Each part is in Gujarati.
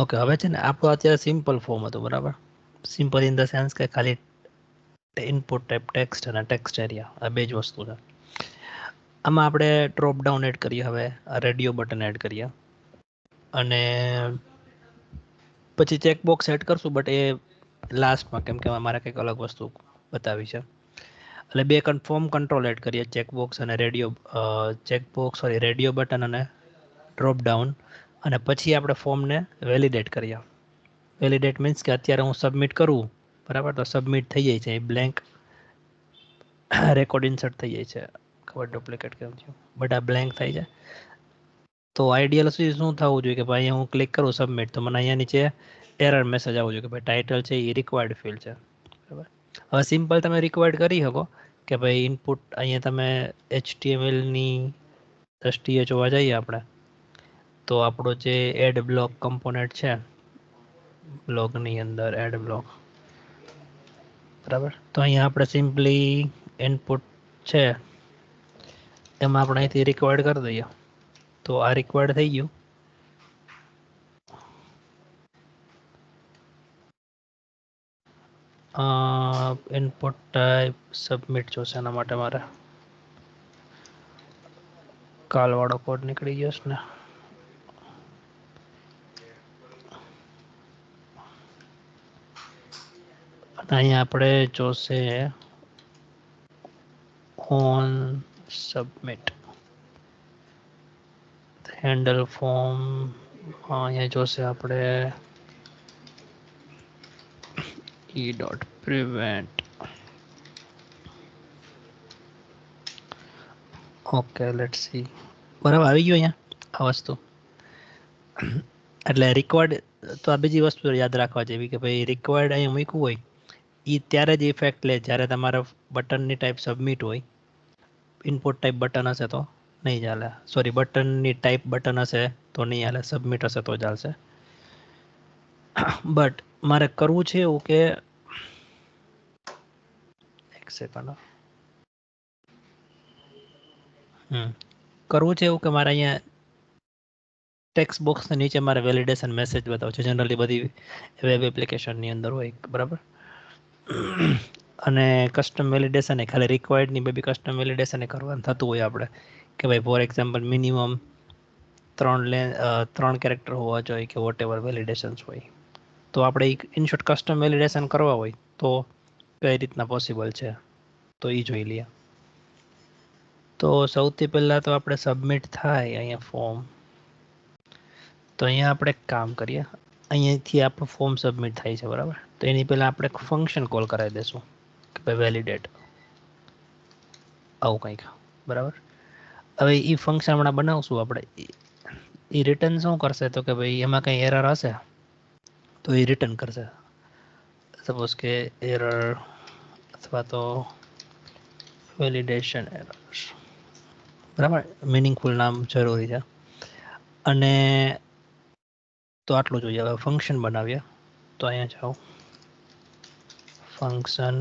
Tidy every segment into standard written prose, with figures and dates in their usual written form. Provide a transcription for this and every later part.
ઓકે, હવે છે ને આપણું અત્યારે સિમ્પલ ફોર્મ હતું, બરાબર. સિમ્પલ ઇન ધ સેન્સ કે ખાલી ઇનપુટ ટાઈપ ટેક્સ્ટ અને ટેક્સ્ટ એરિયા, આ બે જ વસ્તુ છે. આમાં આપણે ડ્રોપ ડાઉન એડ કરીએ, હવે રેડિયો બટન એડ કરીએ અને પછી ચેકબોક્સ એડ કરશું, બટ એ લાસ્ટમાં, કેમ કે મારે કંઈક અલગ વસ્તુ બતાવી છે. એટલે બે ફોર્મ કંટ્રોલ એડ કરીએ, ચેકબોક્સ અને રેડિયો બટન અને ડ્રોપ ડાઉન, અને પછી આપણે ફોર્મને વેલિડેટ કરીએ. વેલિડેટ મીન્સ કે અત્યારે હું સબમિટ કરું, બરાબર, તો સબમિટ થઈ જાય છે, બ્લેન્ક રેકોર્ડ ઇન્સર્ટ થઈ જાય છે. ખબર ડુપ્લિકેટ કેમ થયું, બટ આ બ્લેન્ક થાય છે. તો આઈડિયલ શું થવું જોઈએ કે ભાઈ હું ક્લિક કરું સબમિટ, તો મને અહીંયા નીચે એરર મેસેજ આવવો જોઈએ કે ભાઈ ટાઇટલ છે એ રિક્વાયર્ડ ફિલ્ડ છે, બરાબર. હવે સિમ્પલ તમે રિક્વાયર્ડ કરી શકો કે ભાઈ ઇનપુટ અહીંયા તમે HTMLની દ્રષ્ટિએ જોવા જઈએ આપણે, તો આપણો જે એડ બ્લોક કમ્પોનેન્ટ છે, બ્લોગની અંદર એડ બ્લોક, બરાબર. તો અહીંયા આપણે સિમ્પલી ઇનપુટ છે એમાં આપણે અહીંથી રિક્વાયર્ડ કરી દઈએ, તો આ રિક્વાયર્ડ થઈ ગયું. ઇનપુટ ટાઈપ સબમિટ જોશે, એના માટે મારે કાલવાળો કોડ નીકળી ગયો છે ને. અહીંયા આપણે જોશે ઓન સબમિટ હેન્ડલ ફોર્મ, અહીંયા જોશે આપણે e.prevent. Okay, let's see. બરાબર આવી ગયું અહીંયા આ વસ્તુ. એટલે રિક્વાયર્ડ, તો આ બીજી વસ્તુ યાદ રાખવા જેવી કે ભાઈ રિક્વાયર્ડ અહીંયા મૂક્યું હોય એ ત્યારે જ ઇફેક્ટ લે જ્યારે તમારા બટનની ટાઈપ સબમિટ હોય. ઇનપુટ ટાઈપ બટન હશે તો નહીં ચાલે, સોરી, બટનની ટાઈપ બટન હશે તો નહીં ચાલે, સબમિટ હશે તો ચાલશે. બટ મારે કરવું છે એવું કે એક સેકન્ડ, કરવું છે એવું કે મારે અહીંયા ટેક્સ્ટ બોક્સની નીચે મારે વેલિડેશન મેસેજ બતાવે છે, જનરલી બધી વેબ એપ્લિકેશનની અંદર હોય, બરાબર. અને કસ્ટમ વેલિડેશન એ ખાલી રિક્વાયર્ડની બી કસ્ટમ વેલિડેશન એ કરવાનું થતું હોય આપણે કે ભાઈ ફોર એક્ઝામ્પલ મિનિમમ 3 કેરેક્ટર હોવા જોઈએ કે વોટ એવર વેલિડેશન્સ હોય, તો આપણે ઇનશોર્ટ કસ્ટમ વેલિડેશન કરવા હોય તો કઈ રીતના પોસિબલ છે તો એ જોઈ લઈએ. તો સૌથી પહેલાં તો આપણે સબમિટ થાય અહીંયા ફોર્મ, તો અહીંયા આપણે કામ કરીએ, અહીંયાથી આપણું ફોર્મ સબમિટ થાય છે, બરાબર. તો એની પહેલાં આપણે ફંક્શન કોલ કરાવી દઈશું કે ભાઈ વેલિડેટ, આવું કંઈક, બરાબર. હવે એ ફંક્શન હમણાં બનાવશું આપણે. એ રિટર્ન શું કરશે તો કે ભાઈ એમાં કંઈ એરર હશે તો એ રિટર્ન કરશે. સપોઝ કે એરર અથવા તો વેલિડેશન એરર, બરાબર. મિનિંગફુલ નામ જરૂરી છે. અને તો આટલું જોઈએ. હવે ફંક્શન બનાવીએ, તો અહીંયા જાઓ, ફંક્શન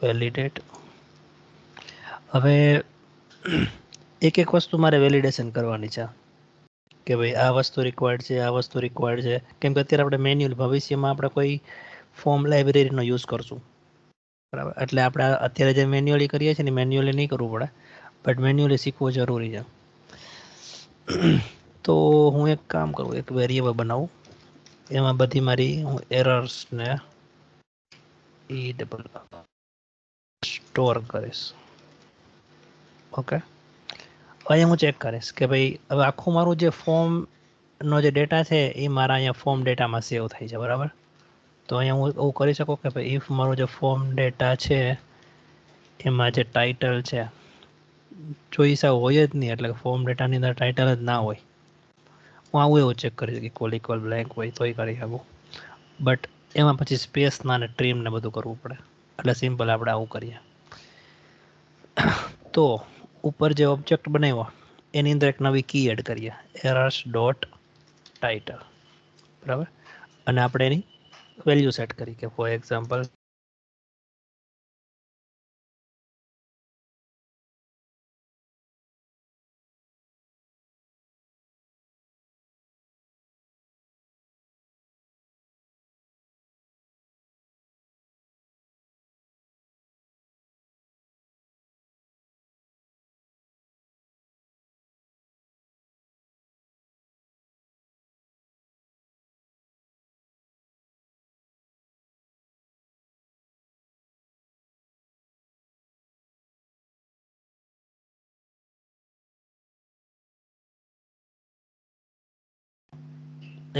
વેલિડેટ. હવે એક એક વસ્તુ મારે વેલિડેશન કરવાની છે કે ભાઈ આ વસ્તુ રિક્વાયર્ડ છે, આ વસ્તુ રિક્વાયર્ડ છે, કેમ કે અત્યારે આપણે મેન્યુઅલ, ભવિષ્યમાં આપણે કોઈ ફોર્મ લાઇબ્રેરીનો યુઝ કરશું, બરાબર. એટલે આપણે અત્યારે જે મેન્યુઅલી કરીએ છીએ ને મેન્યુઅલી નહીં કરવું પડે, બટ મેન્યુઅલી શીખવું જરૂરી છે. તો હું એક કામ કરું, એક વેરિયેબલ બનાવું, એમાં બધી મારી હું એરર્સને સ્ટોર કરીશ. ઓકે, અહીંયા હું ચેક કરીશ કે ભાઈ હવે આખું મારું જે ફોર્મનો જે ડેટા છે એ મારા અહીંયા ફોર્મ ડેટામાં સેવ થાય છે, બરાબર. તો અહીંયા હું એવું કરી શકું કે ભાઈ ઇફ મારો જે ફોર્મ ડેટા છે એમાં જે ટાઇટલ છે ચોઈસ હોય જ નહીં, એટલે ફોર્મ ડેટાની અંદર ટાઇટલ જ ના હોય, હું આવું એવું ચેક કરી શકું, ઇક્વલ બ્લેન્ક હોય તોય કરી શકું, બટ એમાં પછી સ્પેસના અને ટ્રીમને બધું કરવું પડે. એટલે સિમ્પલ આપણે આવું કરીએ. તો ઉપર જે ઓબ્જેક્ટ બનાવ્યો એની અંદર એક નવી કી એડ કરીએ, એરર્સ ડોટ ટાઇટલ, બરાબર. અને આપણે એની વેલ્યુ સેટ કરી કે ફોર એક્ઝામ્પલ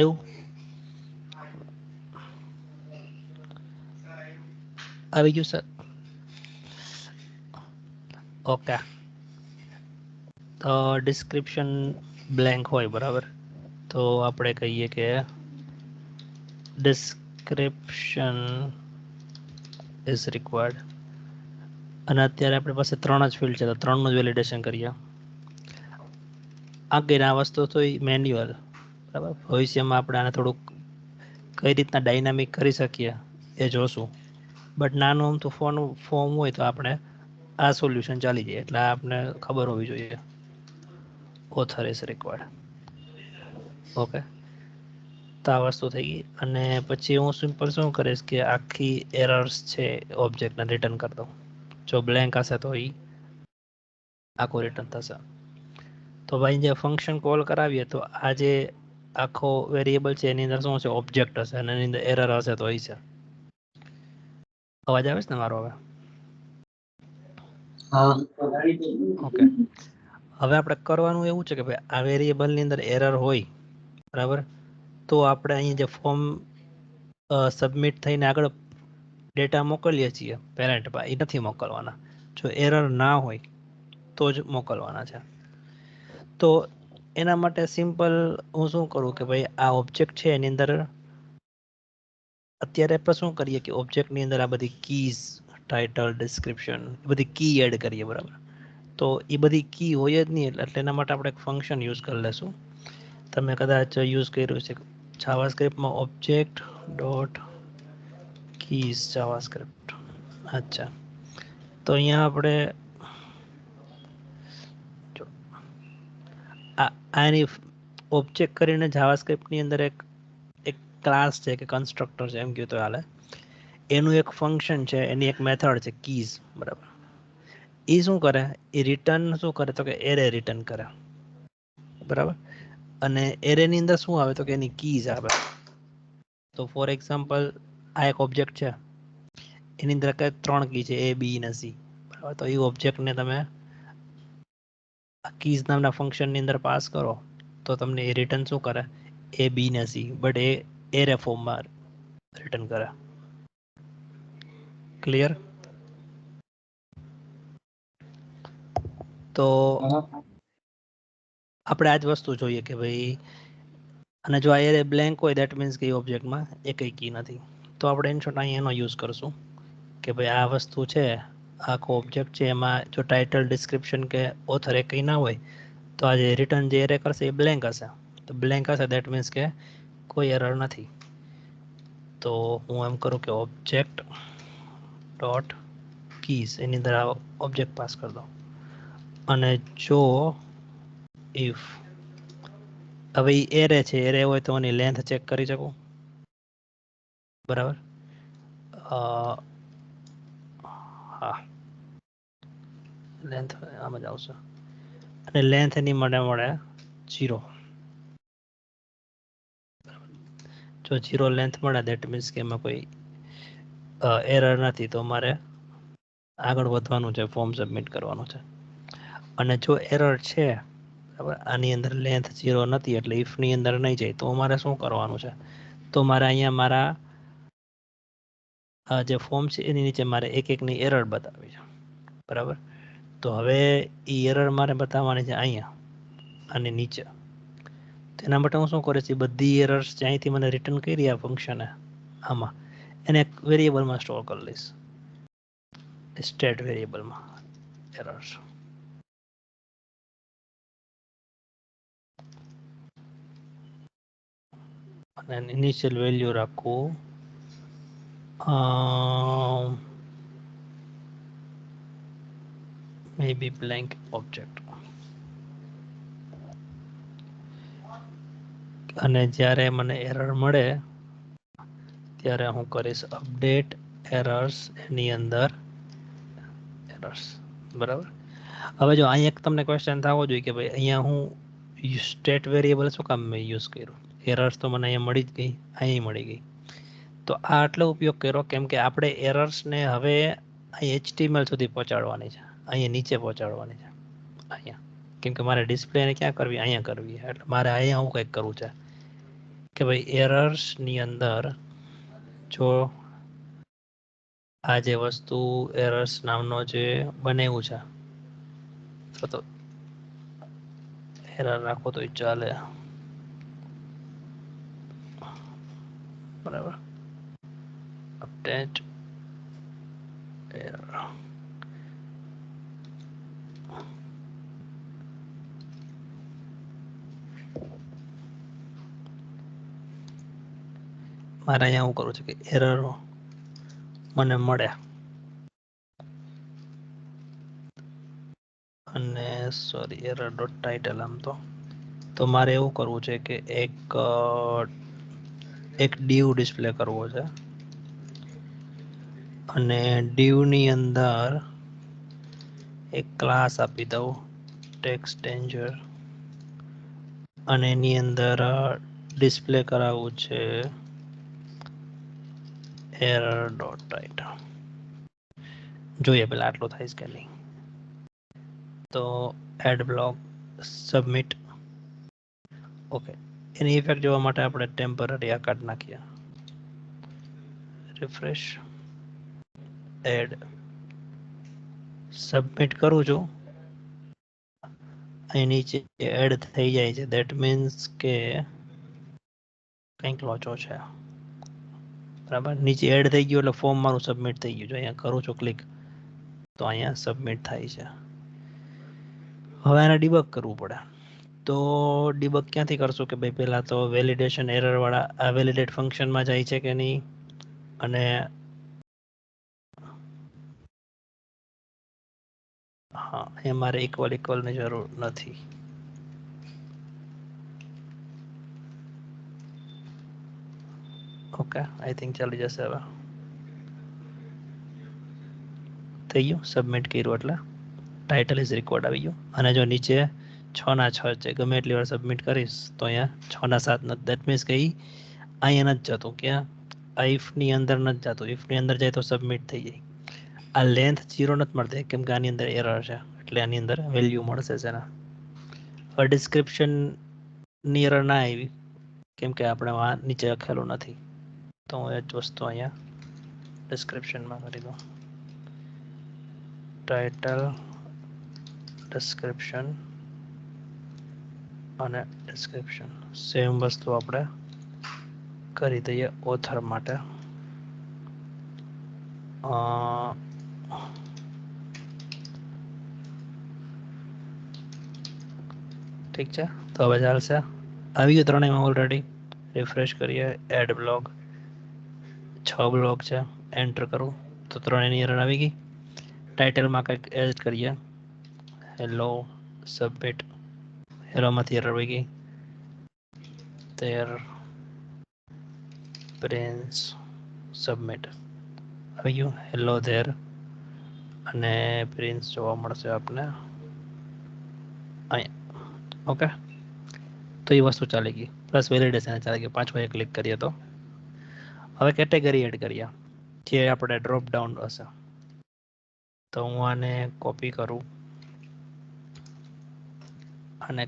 એવું આવી ગયું સર? ઓકે, તો ડિસ્ક્રિપ્શન બ્લેન્ક હોય બરાબર, તો આપણે કહીએ કે ડિસ્ક્રિપ્શન ઇઝ રિક્વાયર્ડ. અને અત્યારે આપણી પાસે 3 જ ફિલ્ડ છે, તો 3નું જ વેલિડેશન કરીએ. આગળ આ વસ્તુ તો મેન્યુઅલ બરાબર. ભવિષ્યમાં આપણે આને થોડુંક કઈ રીતના ડાયનામિક કરી શકીએ એ જોશું. બટ નાનું આમ તો ફોર્મ હોય તો આપણે આ સોલ્યુશન ચાલી જાય, એટલે આપણે ખબર હોવી જોઈએ ઓથર ઇઝ રિક્વાયર્ડ. ઓકે, તો આ વસ્તુ થઈ ગઈ. અને પછી હું સિમ્પલ શું કરીશ કે આખી એરર્સ છે ઓબ્જેક્ટને રિટર્ન કરી દઉં. જો બ્લેન્ક હશે તો એ આખું રિટર્ન થશે. તો ભાઈ જે ફંક્શન કોલ કરાવીએ તો આ જે આખો વેરિયેબલ છે એની અંદર શું છે? ઓબ્જેક્ટ હશે, અને એની અંદર એરર હશે તો એ છે. અવાજ આવે છે ને મારો? હવે ઓકે, હવે આપણે કરવાનું એવું છે કે ભાઈ આ વેરિયેબલની અંદર એરર હોય બરાબર, તો આપણે અહીં જે ફોર્મ સબમિટ થઈને આગળ ડેટા મોકલીએ છીએ પેરેન્ટમાં, એ નથી મોકલવાના. જો એરર ના હોય તો જ મોકલવાના છે. તો એના માટે સિમ્પલ હું શું કરું કે ભાઈ આ ઓબ્જેક્ટ છે એની અંદર અત્યારે આપણે શું કરીએ કે ઓબ્જેક્ટની અંદર આ બધી કીઝ, ટાઇટલ, ડિસ્ક્રિપ્શન, બધી કી એડ કરીએ બરાબર. તો એ બધી કી હોય જ નહીં, એટલે એના માટે આપણે એક ફંક્શન યુઝ કરી લેશું. તમે કદાચ યુઝ કર્યું છે જાવાસ્ક્રિપ્ટમાં, ઓબ્જેક્ટ ડોટ કીઝ જાવાસ્ક્રિપ્ટ. અચ્છા, તો અહીંયા આપણે આની ઓબ્જેક્ટ કરીને જાવાસ્ક્રિપ્ટની અંદર એક ક્લાસ છે કે કન્સ્ટ્રક્ટર છે એમ કહ્યું તો હાલે. એનું એક ફંક્શન છે, એની એક મેથડ છે કીઝ બરાબર. એ શું કરે? એ રિટર્ન શું કરે તો કે એરે રિટર્ન કરે બરાબર. અને એરેની અંદર શું આવે તો કે એની કીઝ આવે. તો ફોર એક્ઝામ્પલ આ એક ઓબ્જેક્ટ છે, એની અંદર 3 કી છે, A, B અને C બરાબર. તો એ ઓબ્જેક્ટને તમે કીઝ નામના ફંક્શનની અંદર પાસ કરો તો તમને એ રિટર્ન શું કરે? A, B ને C, બટ એ એરે ફોર્મમાં રિટર્ન કરે. ક્લિયર? તો આપણે આ જ વસ્તુ જોઈએ કે ભાઈ, અને જો આ એરે બ્લેન્ક હોય દેટ મીન્સ કે ઓબ્જેક્ટમાં એકય કી નથી. તો આપણે ઇન શોર્ટ અહીં એનો યુઝ કરશું કે ભાઈ આ વસ્તુ છે, આખો ઓબ્જેક્ટ છે, એમાં જો ટાઇટલ, ડિસ્ક્રિપ્શન કે ઓથર એ કંઈ ના હોય તો આ જે રિટર્ન જે એરે કરશે એ બ્લેન્ક હશે. તો બ્લેન્ક હશે દેટ મીન્સ કે કોઈ એરર નથી. તો હું એમ કરું કે ઓબ્જેક્ટ ડોટ કીઝ એની અંદર આ ઓબ્જેક્ટ પાસ કરી દો. અને જો ઇફ હવે એરે છે, એરે હોય તો એની લેન્થ ચેક કરી શકું બરાબર. હા, લેન્થ આમ જ આવશે, અને લેન્થ એની મળે 0. જો 0 લેન્થ મળે દેટ મીન્સ કે એમાં કોઈ એરર નથી, તો મારે આગળ વધવાનું છે, ફોર્મ સબમિટ કરવાનું છે. અને જો એરર છે બરાબર, આની અંદર લેન્થ 0 નથી એટલે ઇફની અંદર નહીં જાય, તો મારે શું કરવાનું છે? તો મારે અહીંયા મારા જે ફોર્મ છે એની નીચે મારે એકની એરર બતાવી છે બરાબર. તો હવે એ એરર મારે બતાવવાની છે અહીંયા અને નીચે. તેના માટે હું શું કરીશ? એ બધી એરર્સ જ્યાંથી મને રિટર્ન કરી આ ફંક્શને આમાં એને એક વેરિયેબલમાં સ્ટોર કરી લઈશ, સ્ટેટ વેરિયેબલમાં એરર્સ. અને ઇનિશિયલ વેલ્યુ રાખવું maybe blank object. અને જ્યારે મને એરર મળે ત્યારે હું કરીશ અપડેટ એરર્સ, એની અંદર એરર્સ બરાબર. હવે જો અહીંયા એક તમને ક્વેશ્ચન થવો જોઈએ કે ભાઈ અહીંયા હું સ્ટેટ વેરિયેબલ શું કામ મેં યુઝ કર્યું? એરર્સ તો મને અહીંયા મળી જ ગઈ, અહીં મળી ગઈ. તો આ આટલો ઉપયોગ કર્યો કેમ કે આપણે એરર્સને હવે અહીં HTML સુધી પહોંચાડવાની છે, અહીંયા નીચે પહોંચાડવાની છે અહીંયા, કેમ કે મારે ડિસ્પ્લેને ક્યાં કરવી? અહીંયા કરવી. એટલે મારે અહીંયા હું કંઈક કરવું છે કે ભાઈ એરર્સ ની અંદર જો આ જે વસ્તુ એરર્સ નામનો જે બનાવ્યું છે તો એરર રાખો તો ચાલે, બરાબર. અપડેટ એરર મારે અહીંયા હું કરું છું કે એરરો મને મળે અને સોરી એરર ડોટ ટાઇટલ આમ તો મારે એવું કરવું છે કે એક ડીવ ડિસ્પ્લે કરવો છે અને ડીવ ની અંદર એક ક્લાસ આપી દઉં ટેક્સ્ટ ડેન્જર અને એની અંદર ડિસ્પ્લે કરાવવું છે એરર ડોટ ટાઇટલ. જોઈએ પેલા આટલું થાય કે નહીં. તો એડ બ્લોક સબમિટ. ઓકે, એની ઇફેક્ટ જોવા માટે આપણે ટેમ્પરરી આ કાઢ નાખીએ. રિફ્રેશ એડ સબમિટ કરું છું, અહીં નીચે એડ થઈ જાય છે. ધેટ મીન્સ કે કંઈક લોચો છે, બરાબર. નીચે એડ થઈ ગયું એટલે ફોર્મ મારું સબમિટ થઈ ગયું છે. અહીંયા કરું છું ક્લિક તો અહીંયા સબમિટ થાય છે. હવે આને ડિબગ કરવું પડે. તો ડિબગ ક્યાંથી કરશું કે ભાઈ પહેલા તો વેલિડેશન એરર વાળા આ વેલિડેટ ફંક્શનમાં જાય છે કે નહીં, અને હા એ મારે ઇક્વલની જરૂર નથી. ઓકે, આઈ થિંક ચાલી જશે. હવે થઈ ગયું, સબમિટ કર્યું એટલે ટાઇટલ ઇઝ રેકોર્ડ આવી ગયું. અને જો નીચે 6/6 છે, ગમે એટલી વાર સબમિટ કરીશ તો અહીંયા 6/7 નથી. દેટ મીન્સ કે અહીંયા નથી જતું. ક્યાં? આ ઇફની અંદર નથી જતું. ઇફની અંદર જાય તો સબમિટ થઈ જાય. આ લેન્થ 0 નથી મળતી કેમ કે આની અંદર એરર છે, એટલે આની અંદર વેલ્યુ મળશે છે ને. હવે ડિસ્ક્રિપ્શનની એરર ના આવી કેમ કે આપણે નીચે લખેલું નથી, તો હું એ જ વસ્તુ અહીંયા ડિસ્ક્રિપ્શનમાં કરી દઉં. ટાઇટલ ડિસ્ક્રિપ્શન અને ડિસ્ક્રિપ્શન સેમ વસ્તુ આપણે કરી દઈએ ઓથર માટે. ઠીક છે, તો હવે ચાલશે. આવી ગયું ત્રણેયમાં ઓલરેડી. રિફ્રેશ કરીએ. એડ બ્લોગ 6 બ્લોગ છે, એન્ટર કરું તો ત્રણેયની એરર આવી ગઈ. ટાઇટલમાં કંઈક એડ કરીએ. Hello submit. હેલોમાંથી એરર આવી ગઈ. તેર પ્રિન્સ સબમિટ આવી ગયું. હેલો ધેર અને પ્રિન્સ જોવા મળશે આપને અહીંયા. ઓકે, તો એ વસ્તુ ચાલી ગઈ. પ્લસ વેલિડેશન ચાલી ગઈ. પાછું એક ક્લિક કરીએ તો હવે કેટેગરી એડ કરીએ જે આપણે ડ્રોપ ડાઉન હશે. તો હું આને કોપી કરું અને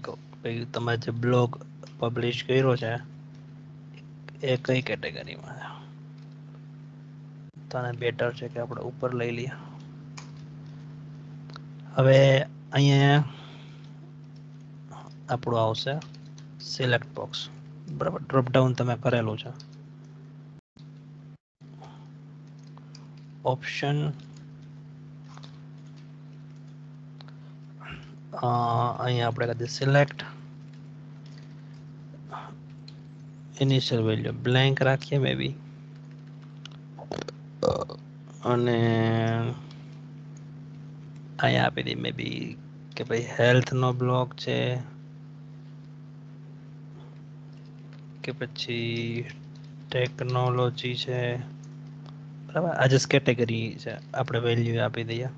તમે જે બ્લોગ પબ્લિશ કર્યો છે એ કઈ કેટેગરીમાં છે, તને બેટર છે કે આપણે ઉપર લઈ લઈએ. હવે અહીંયા આપણું આવશે સિલેક્ટ બોક્સ, બરાબર. ડ્રોપ ડાઉન તમે કરેલું છે. ઓપ્શન અહીંયા આપણે કદી સિલેક્ટ ઇનિશિયલ વેલ્યુ બ્લેન્ક રાખીએ મે બી, અને અહીંયા આપી દઈએ મે બી કે ભાઈ હેલ્થનો બ્લોક છે કે પછી ટેકનોલોજી છે, બરાબર. આ જસ્ટ કેટેગરી છે, આપણે વેલ્યુ આપી દઈએ.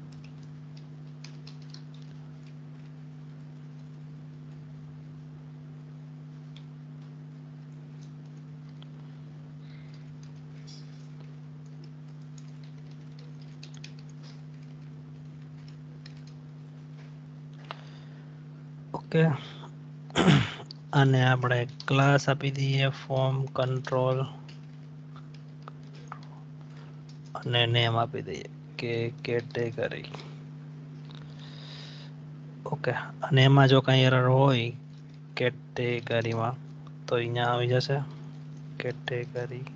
ઓકે, અને આપણે ક્લાસ આપી દઈએ ફોર્મ કંટ્રોલ અને નેમ આપી દઈએ કે કેટેગરી. ઓકે, અને એમાં જો કઈ એરર હોય કેટેગરીમાં તો અહીંયા આવી જશે કેટેગરી.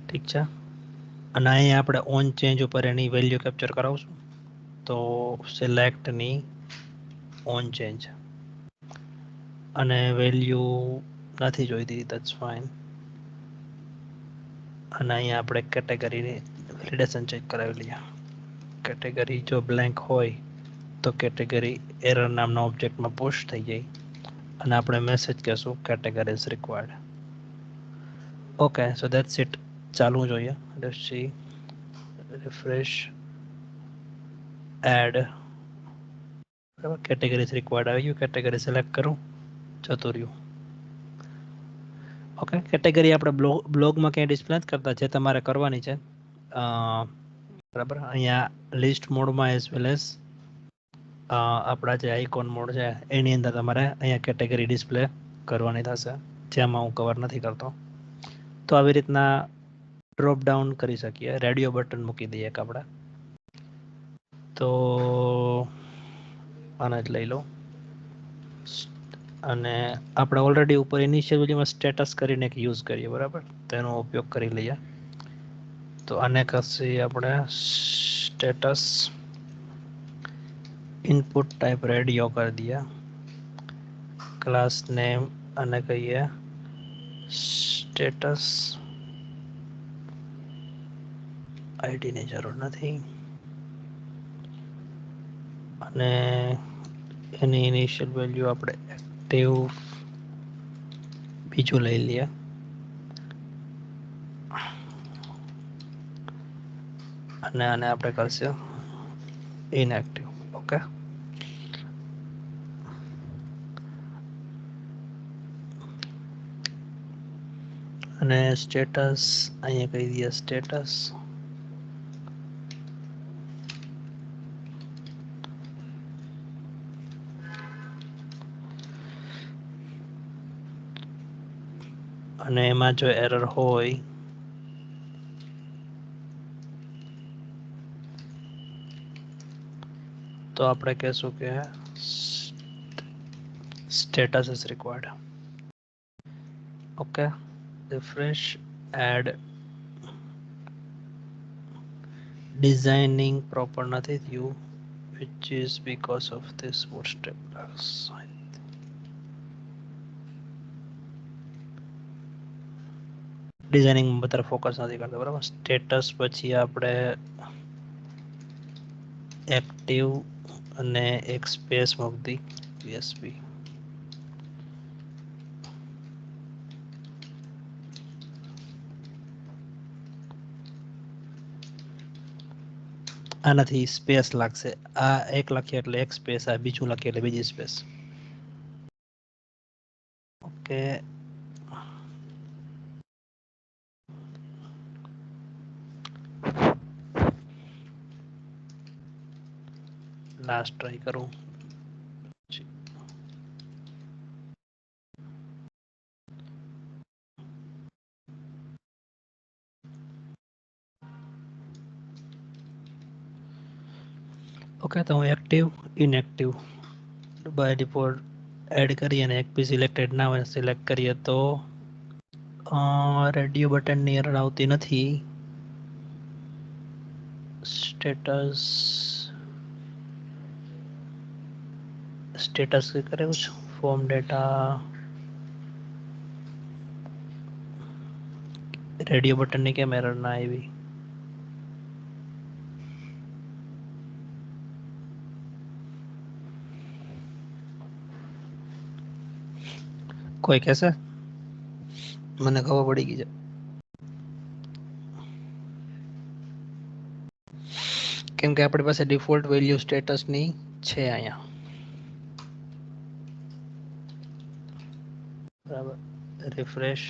ઠીક છે, અને અહીં આપણે ઓન ચેન્જ ઉપર એની વેલ્યુ કેપ્ચર કરાવશું. તો સિલેક્ટની ઓન ચેન્જ અને વેલ્યુ નથી જોઈતી, ધેટ્સ ફાઇન. અને અહીંયા આપણે કેટેગરીની વેલિડેશન ચેક કરાવી લઈએ. કેટેગરી જો બ્લેન્ક હોય તો કેટેગરી એરર નામના ઓબ્જેક્ટમાં પુશ થઈ જાય અને આપણે મેસેજ કહેશું category is required. Okay, so that's it. ચાલુ જોઈએ. Let's see, refresh, add. બરાબર, કેટેગરી ઇઝ રિક્વાયર્ડ આવી ગયું. કેટેગરી સિલેક્ટ કરું, જતું રહ્યું. ઓકે, કેટેગરી આપણે બ્લોગમાં ક્યાંય ડિસ્પ્લે નથી કરતા, જે તમારે કરવાની છે. બરાબર, અહીંયા લિસ્ટ મોડમાં એઝ વેલ એઝ આપણા જે આઇકોન મોડ છે એની અંદર તમારે અહીંયા કેટેગરી ડિસ્પ્લે કરવાની થશે, જેમાં હું કવર નથી કરતો. તો આવી રીતના ડ્રોપ ડાઉન કરી શકીએ. રેડિયો બટન મૂકી દઈએ એક આપણે, તો આને જ લઈ લો. અને આપણે ઓલરેડી ઉપર ઇનિશિયલ વિડીયોમાં સ્ટેટસ કરીને એક યુઝ કરીએ, બરાબર, તેનો ઉપયોગ કરી લઈએ. તો આને કરશે આપણે સ્ટેટસ ઇનપુટ ટાઈપ રેડિયો કરી દઈએ, ક્લાસ નેમ અને કહીએ સ્ટેટસ. આઈડીની જરૂર નથી અને એની ઇનિશિયલ વેલ્યુ આપણે એક્ટિવ બીજું લઈ લઈએ. અને આને આપણે કરશું ઇનએક્ટિવ. ઓકે, અને સ્ટેટસ અહીંયા કહી દઈએ સ્ટેટસ. અને એમાં જો એરર હોય તો આપણે કહેશું કે status is required. Okay, refresh, add. Designing proper નથી થયું, which is because of this bootstrap class. ડિઝાઇનિંગ વધારે ફોકસ નથી કરતો, બરાબર. સ્ટેટસ પછી આપણે એક્ટિવ અને એક સ્પેસ મૂકી પીએસપી. આનાથી સ્પેસ લાગશે. આ એક લખીએ એટલે એક સ્પેસ, આ બીજું લખીએ એટલે બીજી સ્પેસ. ઓકે, લાસ્ટ ટ્રાય કરું. ઓકે, તો હું active inactive by default add કરી અને એક બી સિલેક્ટેડ ના હોય સિલેક્ટ કરીએ તો રેડિયો બટનની એરર આવતી નથી. સ્ટેટસ કરેલું છું. ફોર્મ ડેટા રેડિયો બટનની કેમ એરર ના આવી? કોઈ કહેશે? મને ખબર પડી ગઈ છે. કેમ કે આપણી પાસે ડિફોલ્ટ વેલ્યુ સ્ટેટસની છે અહીંયા, બરાબર. રિફ્રેશ,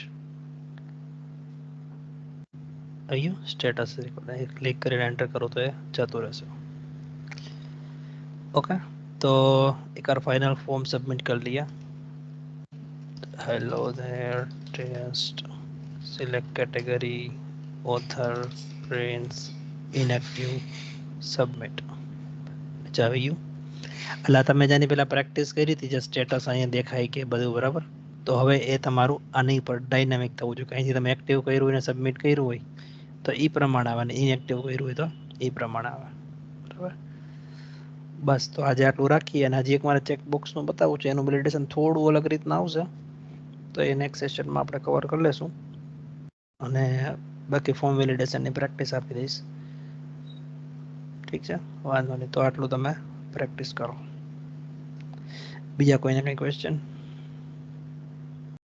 અહીંયા સ્ટેટસ ક્લિક કરીને એન્ટર કરો તો એ જતું રહેશે. ઓકે, તો એકવાર ફાઇનલ ફોર્મ સબમિટ કરી લઈએ. hello there, test, select category, author, prints, inactive, submit. આવી ગયું. એટલે તમે જેની પેલા પ્રેક્ટિસ કરી હતી જે સ્ટેટસ અહીંયા દેખાય કે બધું બરાબર, તો હવે એ તમારું આની પર ડાયનામિક થવું જોઈએ. અહીંથી તમે એક્ટિવ કર્યું અને સબમિટ કર્યું હોય તો એ પ્રમાણે આવે, અને ઇનએક્ટિવ કર્યું હોય તો એ પ્રમાણે આવે. બરાબર, બસ તો આજે આટલું રાખીએ. અને હજી એક મારે ચેકબોક્સનું બતાવું છે, એનું વેલિડેશન થોડું અલગ રીતના આવશે, તો એ નેક્સ્ટ સેશનમાં આપણે કવર કરી લેશું. અને બાકી ફોર્મ વેલિડેશનની પ્રેક્ટિસ આપી દઈશ. ઠીક છે, વાંધો નહીં. તો આટલું તમે પ્રેક્ટિસ કરો. બીજા કોઈને કંઈ ક્વેશ્ચન?